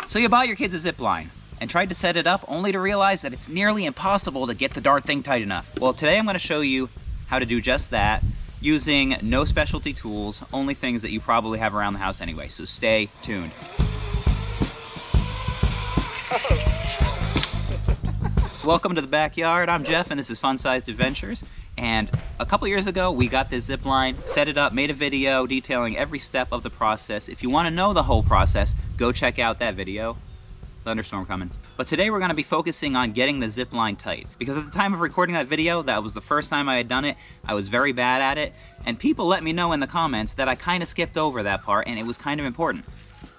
So you bought your kids a zip line and tried to set it up only to realize that it's nearly impossible to get the darn thing tight enough. Well, today I'm going to show you how to do just that using no specialty tools, only things that you probably have around the house anyway, so stay tuned. Welcome to the backyard. I'm Jeff and this is Fun-Sized Adventures. And a couple years ago we got this zip line, set it up, made a video detailing every step of the process. If you want to know the whole process, go check out that video. Thunderstorm coming. But today we're going to be focusing on getting the zip line tight, because at the time of recording that video, that was the first time I had done it. I was very bad at it, and people let me know in the comments that I kind of skipped over that part and it was kind of important.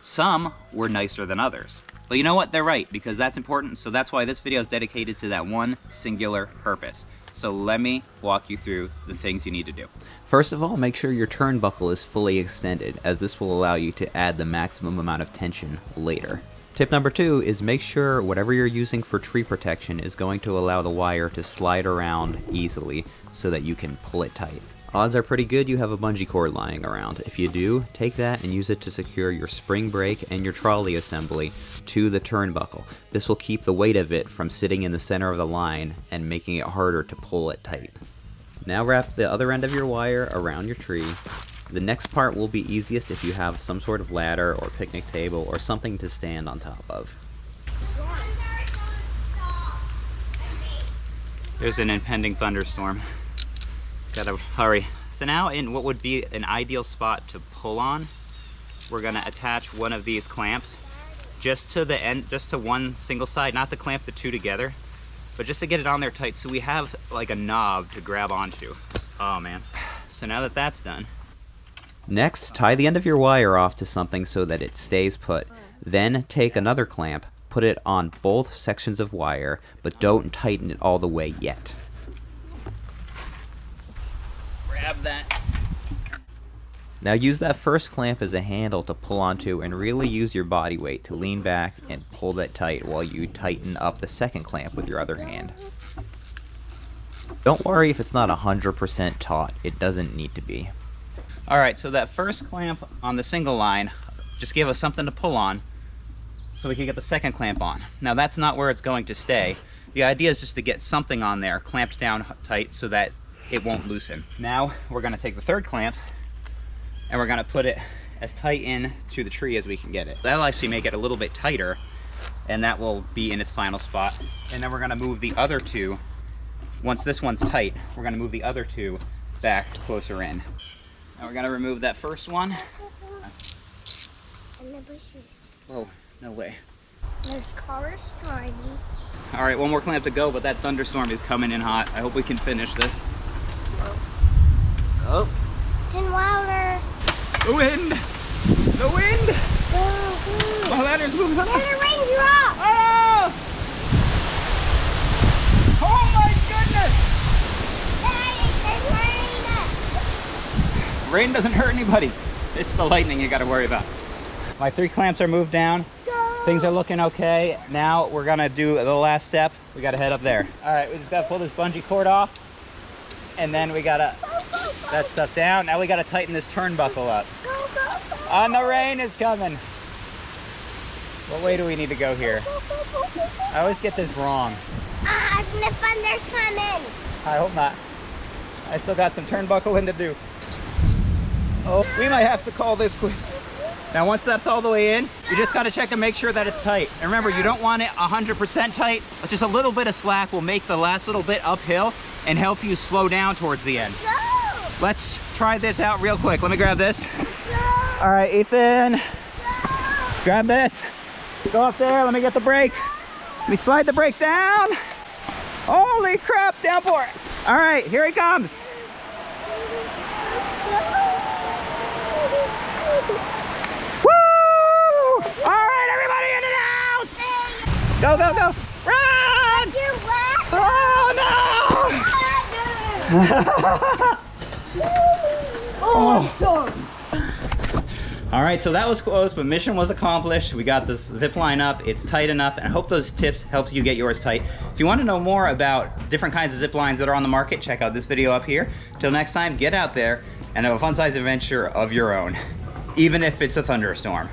Some were nicer than others. But you know what? They're right, because that's important, so that's why this video is dedicated to that one singular purpose. So let me walk you through the things you need to do. First of all, make sure your turnbuckle is fully extended, as this will allow you to add the maximum amount of tension later. Tip number 2 is make sure whatever you're using for tree protection is going to allow the wire to slide around easily so that you can pull it tight. Odds are pretty good you have a bungee cord lying around. If you do, take that and use it to secure your spring brake and your trolley assembly to the turnbuckle. This will keep the weight of it from sitting in the center of the line and making it harder to pull it tight. Now wrap the other end of your wire around your tree. The next part will be easiest if you have some sort of ladder or picnic table or something to stand on top of. There's an impending thunderstorm. Gotta hurry. So now in what would be an ideal spot to pull on, we're gonna attach one of these clamps just to the end, just to one single side, not to clamp the two together, but just to get it on there tight so we have like a knob to grab onto. Oh man. So now that that's done. Next, tie the end of your wire off to something so that it stays put. Then take another clamp, put it on both sections of wire, but don't tighten it all the way yet. Grab that. Now use that first clamp as a handle to pull onto and really use your body weight to lean back and pull that tight while you tighten up the second clamp with your other hand. Don't worry if it's not 100% taut, it doesn't need to be. Alright, so that first clamp on the single line just gave us something to pull on so we can get the second clamp on. Now that's not where it's going to stay. The idea is just to get something on there clamped down tight so that it won't loosen. Now we're going to take the third clamp and we're going to put it as tight in to the tree as we can get it. That'll actually make it a little bit tighter and that will be in its final spot. And then we're going to move the other two. Once this one's tight, we're going to move the other two back closer in. Now we're going to remove that first one. And the bushes. Oh, no way. There's cars driving. All right, one more clamp to go, but that thunderstorm is coming in hot. I hope we can finish this. Oh. It's in wilder. The wind! The wind! Oh, My ladder's moving on. there's a raindrop! Oh! Oh my goodness! There's rain. Rain doesn't hurt anybody. It's the lightning you gotta worry about. My 3 clamps are moved down. Things are looking okay. Now we're gonna do the last step. We gotta head up there. All right, we just gotta pull this bungee cord off. And then we gotta, that stuff down. Now we gotta tighten this turnbuckle up. Go, go, go. And the rain is coming. What way do we need to go here? I always get this wrong. The thunder's coming. I hope not. I still got some turnbuckling to do. Oh, we might have to call this quits. Now once that's all the way in, you just gotta check to make sure that it's tight. And remember, you don't want it 100% tight, but just a little bit of slack will make the last little bit uphill and help you slow down towards the end. Go. Let's try this out real quick. Let me grab this. Go. All right, Ethan, Go. grab this. Go up there, let me get the brake. Let me slide the brake down. Holy crap, downpour. All right, here he comes. Woo! All right, everybody into the house. Go, go, go. Run! Oh, no! Oh, sorry. All right, so that was close, but mission was accomplished. We got this zip line up, it's tight enough, and I hope those tips help you get yours tight. If you want to know more about different kinds of zip lines that are on the market, check out this video up here. Till next time, get out there and have a fun-sized adventure of your own, even if it's a thunderstorm.